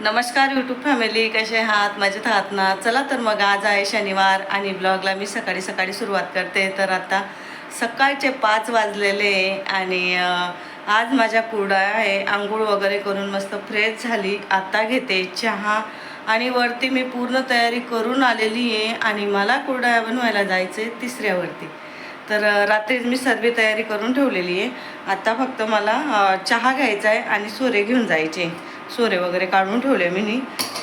नमस्कार YouTube family, कसे आहात? मजेत आहात ना? चला तर मग आज आहे शनिवार आणि ब्लॉगला मी सकाळी सकाळी सुरुवात करते. तर आता सकाळचे 5 वाजलेले आणि आज माझ्या कुरडया आहे. आंघोळ वगैरे करून मस्त फ्रेश झाली. आता घेते चहा आणि वरती मी पूर्ण तयारी करून आलेली आहे आणि मला कुरडया बनवायला जायचं आहे तिसऱ्यावरती. तर रात्रीच मी सर्व तयारी करून ठेवलेली आहे. आता फक्त मला चहा घ्यायचा आहे आणि सोरे घेऊन जायचे. सोरे वगैरे काढून ठेवले मी.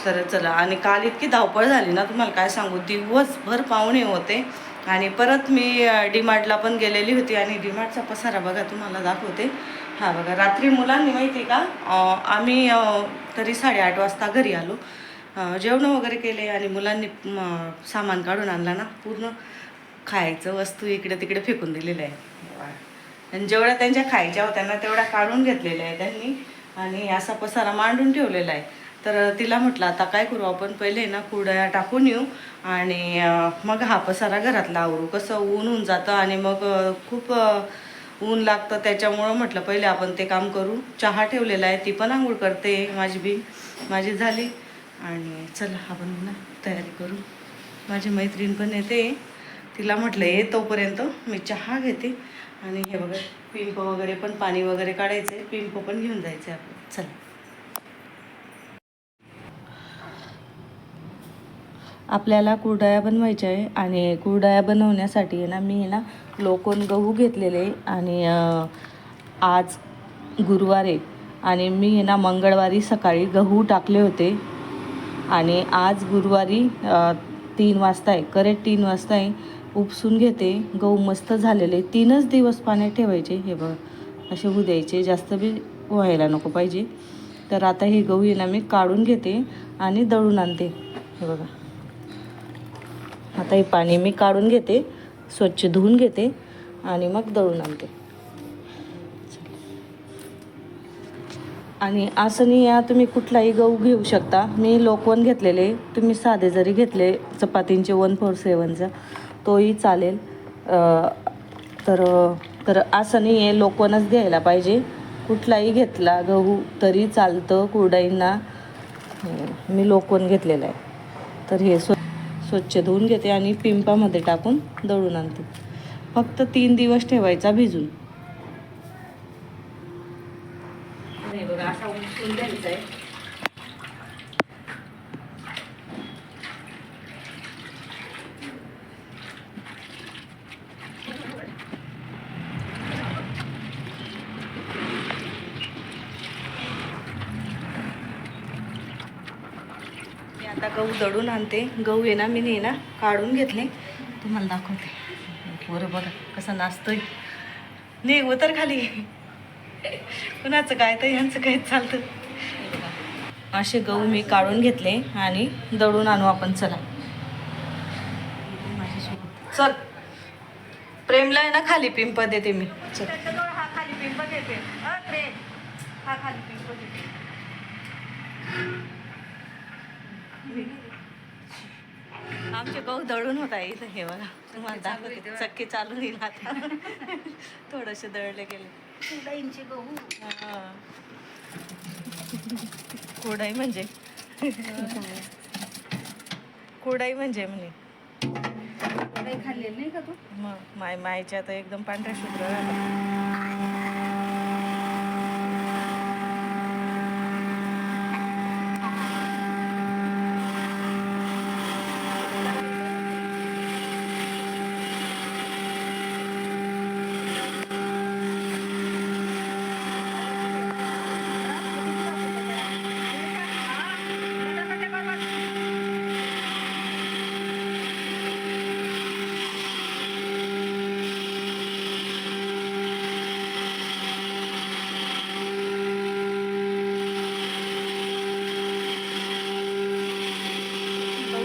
तर चला, आणि काल इतकी धावपळ झाली ना, तुम्हाला काय सांगू, दिवसभर पाहुणे होते आणि परत मी डीमार्टला पण गेलेली होती आणि डीमार्टचा पसारा बघा तुम्हाला दाखवते. हा बघा, रात्री मुलांनी माहिती का, आम्ही तरी 8:30 वाजता घरी आलो. जेवण वगैरे केले आणि मुलांनी सामान काढून आणला ना, पूर्ण खायचं वस्तू इकडे तिकडे फेकून दिलेलं आहे. आणि जेवढ्या त्यांच्या खायच्या होत्या ना तेवढ्या काढून घेतलेल्या आहे त्यांनी आणि असा पसारा मांडून ठेवलेला आहे. तर तिला म्हटलं आता काय करू आपण, पहिले ना कुरडया टाकून येऊ आणि मग हा पसारा घरातला आवरू. कसं ऊन होऊन जातं आणि मग खूप ऊन लागतं, त्याच्यामुळं म्हटलं पहिले आपण ते काम करू. चहा ठेवलेला आहे, ती पण आंघोळ करते, माझी झाली. आणि चला आपण ना तयारी करू. माझी मैत्रीण पण येते, तिला म्हटलं ये तोपर्यंत मी चहा घेते. आणि हे बघा, पिंप वगैरे पण, पाणी वगैरे काढायचं आहे, पिंप पण घेऊन जायचं आहे आपण. चला, आपल्याला कुरडया बनवायच्या आहे आणि कुरडया बनवण्यासाठी आहे ना, मी आहे ना लोकन गहू घेतलेले आणि आज गुरुवार आहे आणि मी आहे ना मंगळवारी सकाळी गहू टाकले होते आणि आज गुरुवारी 3 वाजता आहे, करेक्ट 3 वाजता आहे. उपसून घेते. गहू मस्त झालेले, 3च दिवस पाण्यात ठेवायचे. हे बघ, असे होऊ द्यायचे, जास्त बी व्हायला नको पाहिजे. तर आता हे गहू आहे ना मी काढून घेते आणि दळून आणते. हे बघा, आता हे पाणी मी काढून घेते, स्वच्छ धुवून घेते आणि मग दळून आणते. आणि असं नाही या, तुम्ही कुठलाही गहू घेऊ शकता. मी लोकवन घेतलेले, तुम्ही साधे जरी घेतले चपातींचे 147चा तोही चालेल. तर तर असं नाही आहे, लोकवनच घ्यायला पाहिजे. कुठलाही घेतला गहू तरी चालतं कुरडईंना. मी लोकवन घेतलेलं आहे. तर हे स्वच्छ धुवून घेते आणि पिंपामध्ये टाकून दळून आणते. फक्त 3 दिवस ठेवायचा भिजून. हे बघा, असा उचलून द्यायचा आहे. मी आता गहू दळून आणते. गहू आहे ना मी नाही ना काढून घेतले, तुम्हाला दाखवते. बरं बघा कसा नाचतोय. नाही उतर खाली, कुणाचं काय तर यांचं काय चालतं. असे गहू मी काढून घेतले आणि दळून आणू आपण. चला, चल. प्रेमला आहे ना खाली पिंप देते मी. चल, हा खाली पिंप देते. प्रेम, हा खाली पिंप देते. आमचे गहू दळून होत आहे इथं. हे बघा, तुम्हाला दाखवते. चक्की चालू येईल आता. थोडेसे दळले गेले कुरडईंचे गहू. कुरडई म्हणजे कुरडई म्हणजे म्हणे काही खाल्लेलं नाही का तू? मग मायच्या तर एकदम पांढऱ्या शुभ्र झालं.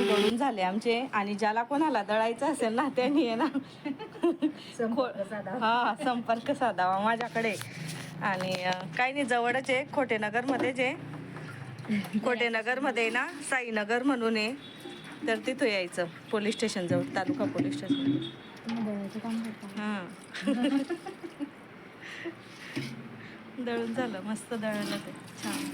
दळून झाले आमचे आणि ज्याला कोणाला दळायचं असेल ना त्यांनी आहे ना संपर्क साधावा माझ्याकडे. आणि काही नाही, जवळच आहे, खोटेनगरमध्ये जे खोटेनगरमध्ये ना साईनगर म्हणून आहे, तर तिथं यायचं पोलीस स्टेशन जवळ, तालुका पोलीस स्टेशन. हां दळून झालं, मस्त दळलं ते छान.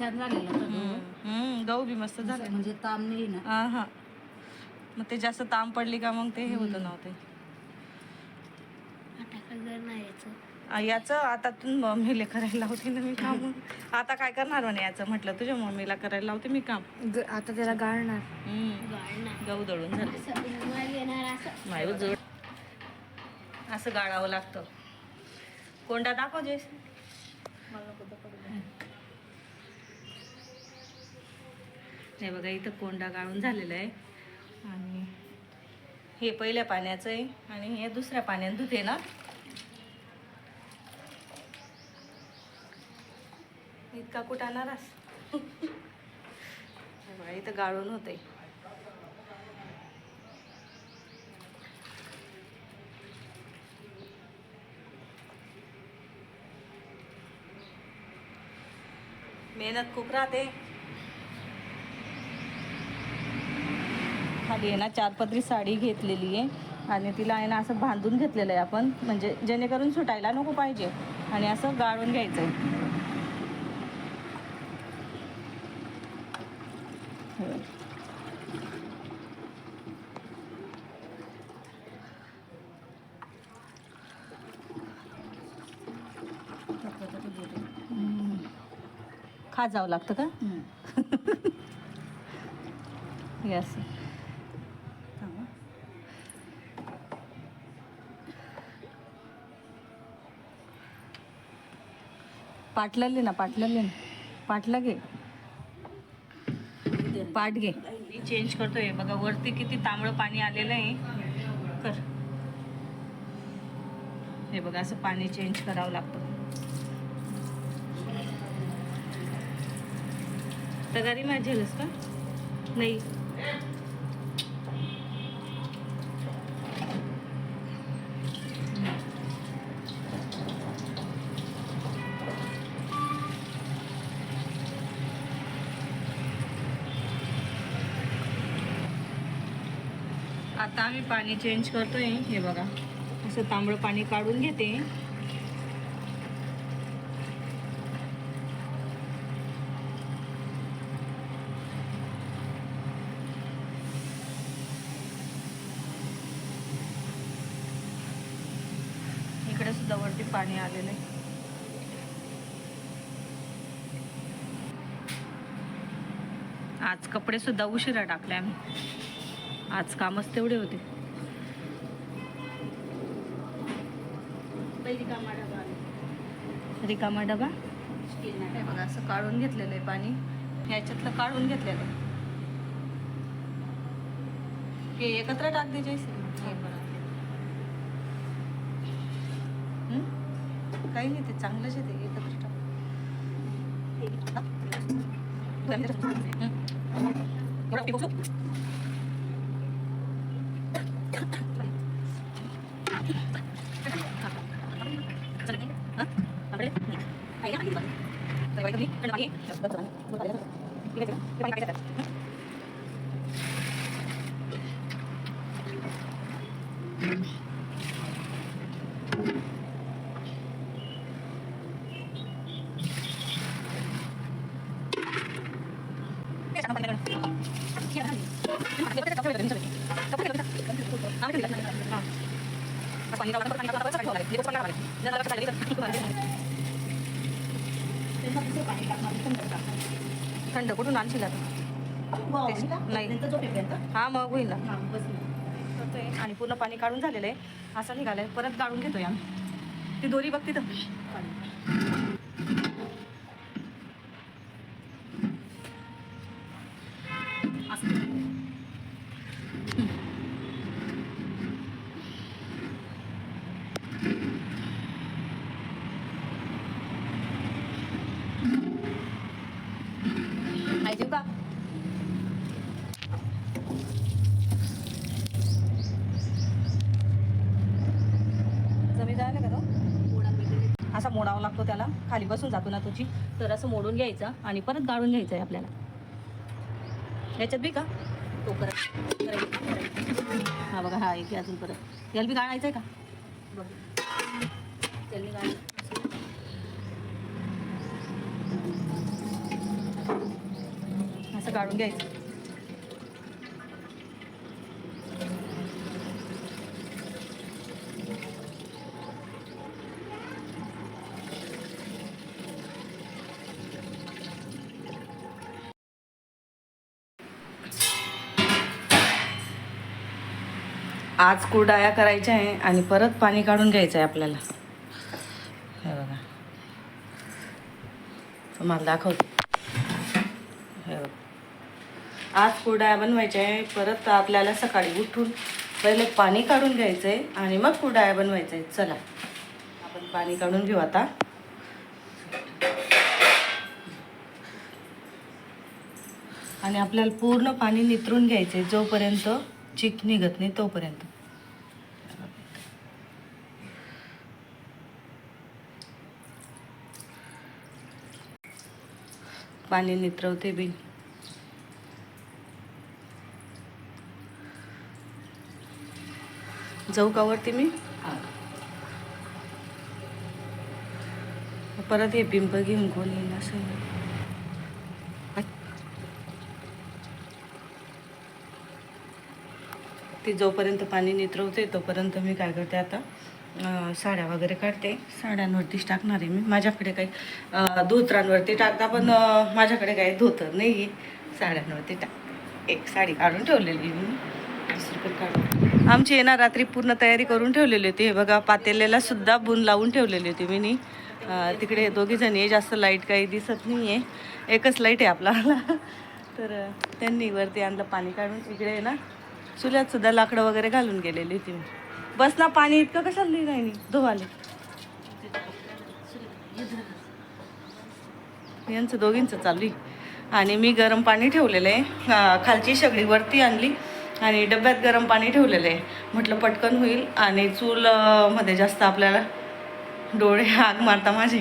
छान झालेला होता गहू. गहू बी मस्त झाले. म्हणजे ताम नाही ना. हा हा. मग ते जास्त ताम पडली का मग ते हे होतं नव्हते. याचं आता तू मम्मीला करायला लावते ना मी काम. आता काय करणार म्हणे याचं, म्हटलं तुझ्या मम्मीला करायला लावते मी काम. आता त्याला गाळणार. गहू दळून झाले. मायू जोड असं गाळावं लागतं. कोंडा दाखव जेस. हे बघा इथं कोंडा गाळून झालेला आहे. आणि हे पहिल्या पाण्याचं आहे आणि हे दुसऱ्या पाण्यात धुते ना. इतका कुठं आणणारस. बघा इथं गाळून होते. मेहनत खूप राहते. खाली आहे ना 4 पदरी साडी घेतलेली आहे आणि तिला आहे ना असं बांधून घेतलेलं आहे आपण, म्हणजे जेणेकरून सुटायला नको पाहिजे. आणि असं गाळून घ्यायचं आहे. खा जावं लागतं का. यस. पाटलले ना पाटलं घे. पाट घे. चेंज करतोय बघा. वरती किती तांबडं पाणी आलेलं आहे. कर. हे बघा असं पाणी चेंज करावं लागतं. तगारी माझेलच का नाही. आता आम्ही पाणी चेंज करतोय. हे बघा असं तांबडं पाणी काढून घेते. इकडे सुद्धा वरती पाणी आलेलं आहे. आज कपडे सुद्धा उशिरा टाकले आम्ही. आज कामच तेवढे होते. रिकामा डबा हे बघा असं काढून घेतलेलं आहे पाणी. ह्याच्यातलं काढून घेतलेलं आहे. हे एकत्र टाक दे जैसे. काही नाही ते चांगलंच आहे. ते एकत्र टाक. थंड कुठून आणशील आता. नाही हा मग होईल ना. आणि पूर्ण पाणी काढून झालेलं आहे. असं निघालंय. परत गाळून घेतोय आम्ही. ती दोरी बघ तिथं. पाहिजे का. जमी जायला का तो असा मोडावा लागतो त्याला. खाली बसून जातो ना तुझी. तर असं मोडून घ्यायचं आणि परत गाळून घ्यायचं आहे आपल्याला. ह्याच्यात बी का तो परत. हा बघा हा एक अजून परत. याला बी गाळायचं आहे का बघ. त्याला गाळायचं. काढून घ्यायचं. आज कुरडया करायच्या आहे आणि परत पाणी काढून घ्यायचं आहे आपल्याला. हे बघा, तुम्हाला दाखवते. हे बघा, आज कुरडया बनवायच्या आहे. परत आपल्याला सकाळी उठून पहिले पाणी काढून घ्यायचं आहे आणि मग कुरडया बनवायचं आहे. चला आपण पाणी काढून घेऊ आता. आणि आपल्याला पूर्ण पाणी नितरून घ्यायचं आहे, जोपर्यंत चिक निघत नाही तोपर्यंत. पाणी नितरवते बी. जाऊ का वरती मी? परत हे पिंप घेऊन कोण येईल असं. ती जोपर्यंत पाणी नितरवते तोपर्यंत मी काय करते आता, साड्या वगैरे काढते. साड्यांवरतीच टाकणार आहे मी. माझ्याकडे काही धोतरांवरती टाकता, पण माझ्याकडे काही धोतर नाही आहे. साड्यांवरती टाकते. एक साडी काढून ठेवलेली मी, 20 रुपये काढून. आमची येणार रात्री पूर्ण तयारी करून ठेवलेली होती. हे बघा, पातेल्याला सुद्धा बून लावून ठेवलेली होती मी. तिकडे दोघी जणी आहे, जास्त लाईट काही दिसत नाही आहे, एकच लाईट आहे आपल्याला. तर त्यांनी वरती आणलं पाणी काढून. इकडे आहे ना चुल्यात सुद्धा लाकडं वगैरे घालून गेलेली होती मी. बस ना, पाणी इतकं कशाला नाही नाही धुवाले. यांचं दोघींचं चालू आहे. आणि मी गरम पाणी ठेवलेलं आहे. खालची सगळी वरती आणली आणि डब्यात गरम पाणी ठेवलेलं आहे. म्हटलं पटकन होईल आणि चूल मध्ये जास्त आपल्याला डोळे आग मारता माझे.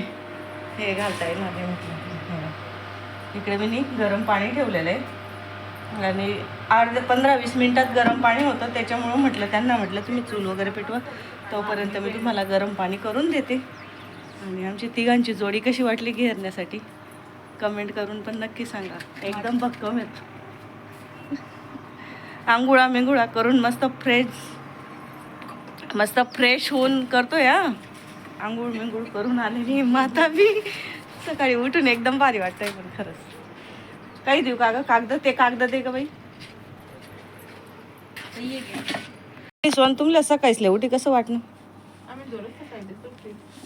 हे घालता येईल माझे. म्हटलं इकडे मी गरम पाणी ठेवलेलं आहे आणि 15-20 मिनिटात गरम पाणी होतं. त्याच्यामुळं म्हटलं त्यांना, म्हटलं तुम्ही चूल वगैरे पेटवा, तोपर्यंत मी तुम्हाला गरम पाणी करून देते. आणि आमची तिघांची जोडी कशी वाटली घेरण्यासाठी कमेंट करून पण नक्की सांगा. एकदम भक्कम आहेत. आंघोळा मेंगुळा करून मस्त फ्रेश होऊन करतोय. आंघोळ मेंगुळ करून आलेली माता बी सकाळी उठून एकदम भारी वाटतंय. पण खरंच काही देऊ का ग? कागद, ते कागद दे ग बाई. सोन तुमला सकाळीच उठी कसं वाटणं?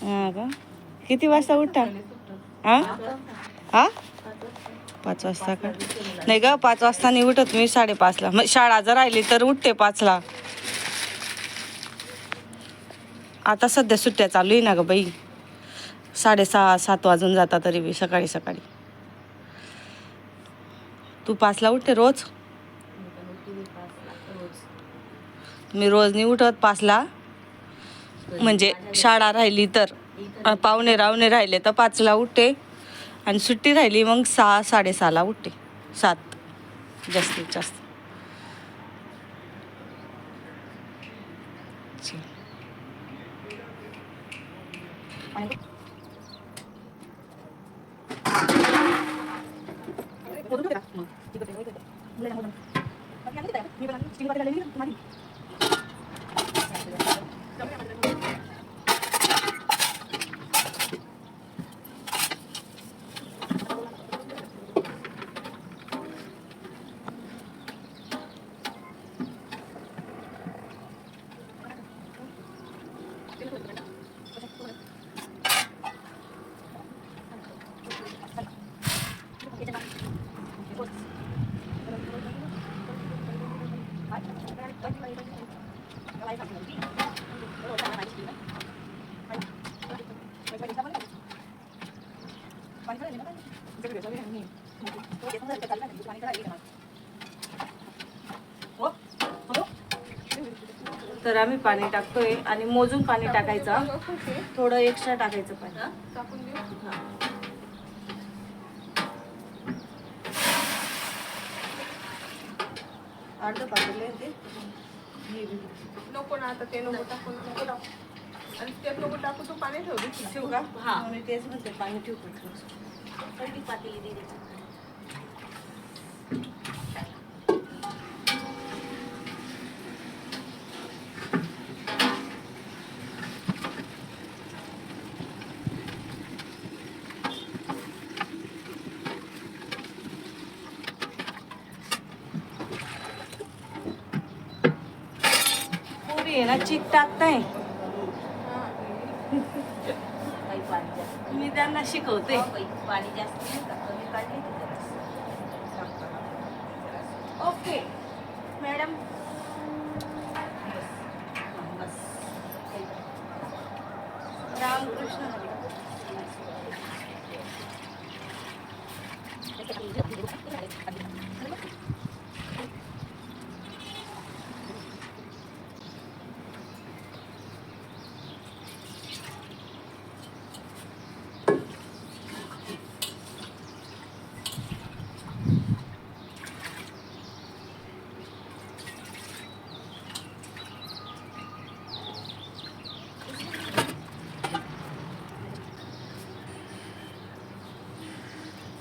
हा का? किती वाजता उठता? हा हा 5 वाजता का? नाही ग, 5 वाजता नाही उठत मी, 5:30ला. मग शाळा जर राहिली तर उठते 5ला. आता सध्या सुट्ट्या चालू आहे ना ग बाई. 6:30-7 वाजून जाता तरी बी सकाळी सकाळी. तू 5ला उठते रोज? मी रोज नाही उठत 5ला. म्हणजे शाळा राहिली तर, पाहुणे रावणे राहिले तर 5ला उठते. आणि सुट्टी राहिली मग 6-6:30ला उठते. 7 जास्तीत जास्त. तर आम्ही पाणी टाकतोय आणि मोजून पाणी टाकायचं. थोडं एक्स्ट्रा टाकायचं पाणी. अर्ध पातेलं ते नको ना, आता ते नको टाकू, नको टाकू. आणि त्यात नको टाकू, तू पाणी ठेवली ठेवू का? हा, मी तेच म्हणते पाणी ठेवू का? पातेली दे. आहे ना चिक टाकताय. मी त्यांना शिकवते. पाणी जास्त नाही का? कमी काढले की जरासं. Okay madam. बस. रामकृष्ण हरी.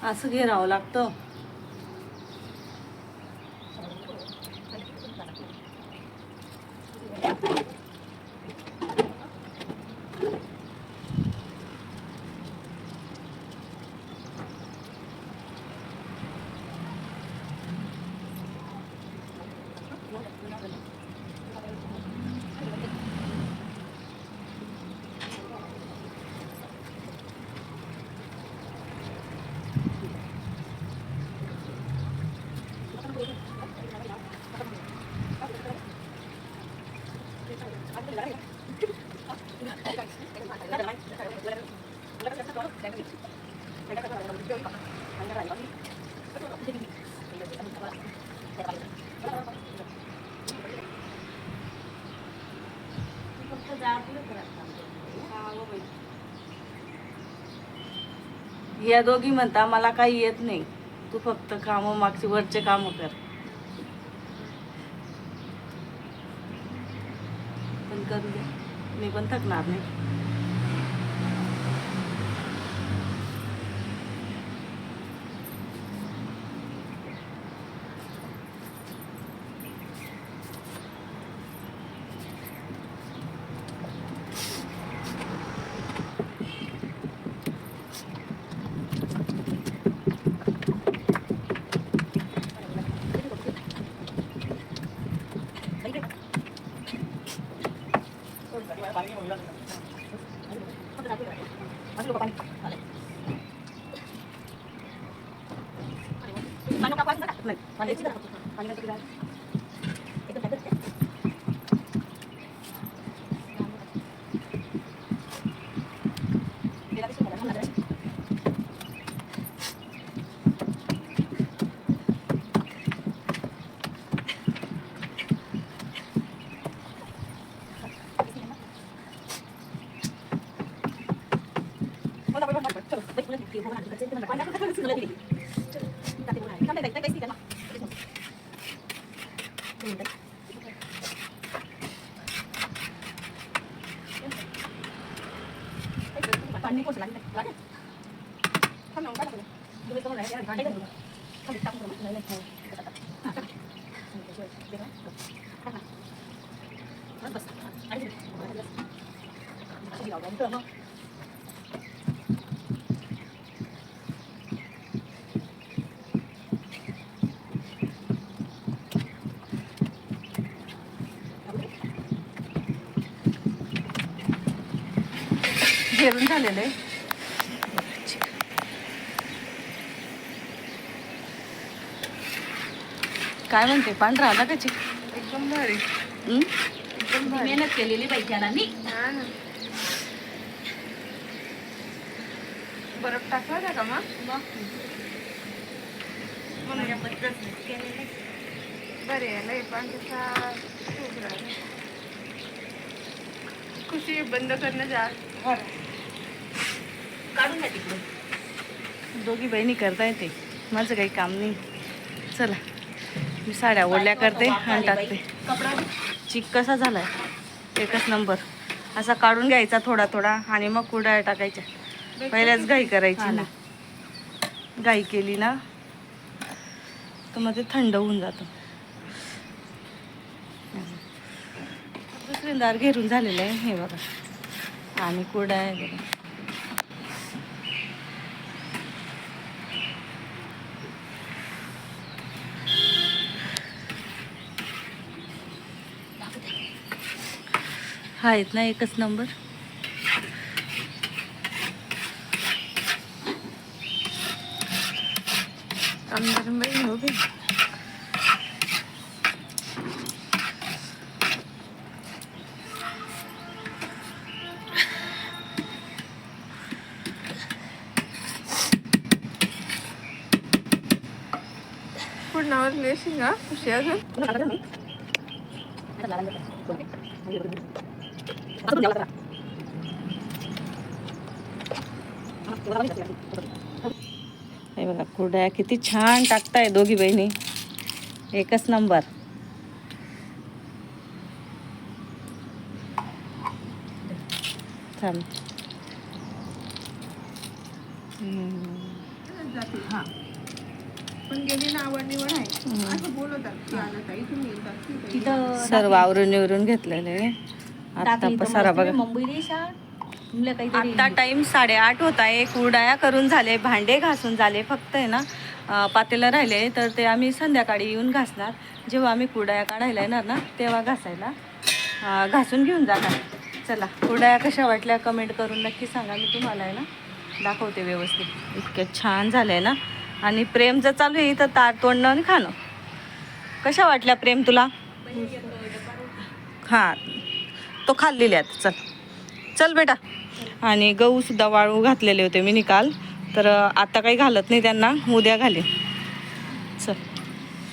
असं घेरावं लागतं. या दोघी म्हणता मला काही येत नाही, तू फक्त कामं मागची वरचे कामं कर. पण करू दे, मी पण थकणार नाही. जेवण झालेलं आहे. काय म्हणते, पांढरा आला का चिक? एकदम भारी. एकदम भारी. मेहनत केलेली बाई त्याला मी. हा ना. बर्फ टाकला होता का मग? माझ्या पद्धत केलेलं. बरे आहे लय पण तसा खूप राहिला. खुशी बंद करणं जा. काढून घ्या तिकडून. दोघी बहिणी करता येते, माझं काही काम नाही. चला मी साड्या ओढल्या करते आणि टाकते. कपडा चिक कसा झालाय, एकच नंबर. असा काढून घ्यायचा थोडा थोडा आणि मग कुरड्या टाकायच्या. पहिल्याच घाई करायची ना, घाई केली ना तर मग ते थंड होऊन जातं. दुसऱ्यांदा घेरून झालेलं आहे हे बघा, आणि कुरड्या आहे बघा. आहेत ना एकच नंबर. अंदर में हो गई. पूर्णावर लेशिंग हा खुशी अजून. हे बघा कुरड्या किती छान टाकताय दोघी बहिणी, एकच नंबर. थांब. पण गेली ना आवड निवड आहे असं बोलवतात की आलं ताई तुम्ही येतात की ताई. तिथं सर्व आवरून निवरून घेतलेले. आता पसारा बघा. मुंबई काहीतरी आता टाइम 8:30 होत आहे. कुरडया करून झाले, भांडे घासून झाले, फक्त आहे ना पातेलं राहिले तर ते आम्ही संध्याकाळी येऊन घासणार. जेव्हा आम्ही कुरडया काढायला येणार ना तेव्हा घासायला घासून घेऊन जाणार. चला कुरडया कशा वाटल्या कमेंट करून नक्की सांगा. मी तुम्हाला आहे ना दाखवते व्यवस्थित. इतके छान झालंय ना. आणि प्रेम जर चालू आहे तर ताट तोडणं आणि खाणं. कशा वाटल्या प्रेम तुला? हां तो खाल्लेल्यात. चल चल बेटा. आणि गहूसुद्धा वाळू घातलेले होते मी निकाल, तर आता काही घालत नाही त्यांना, उद्या घाले. चल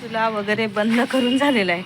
चुला वगैरे बंद करून झालेला आहे.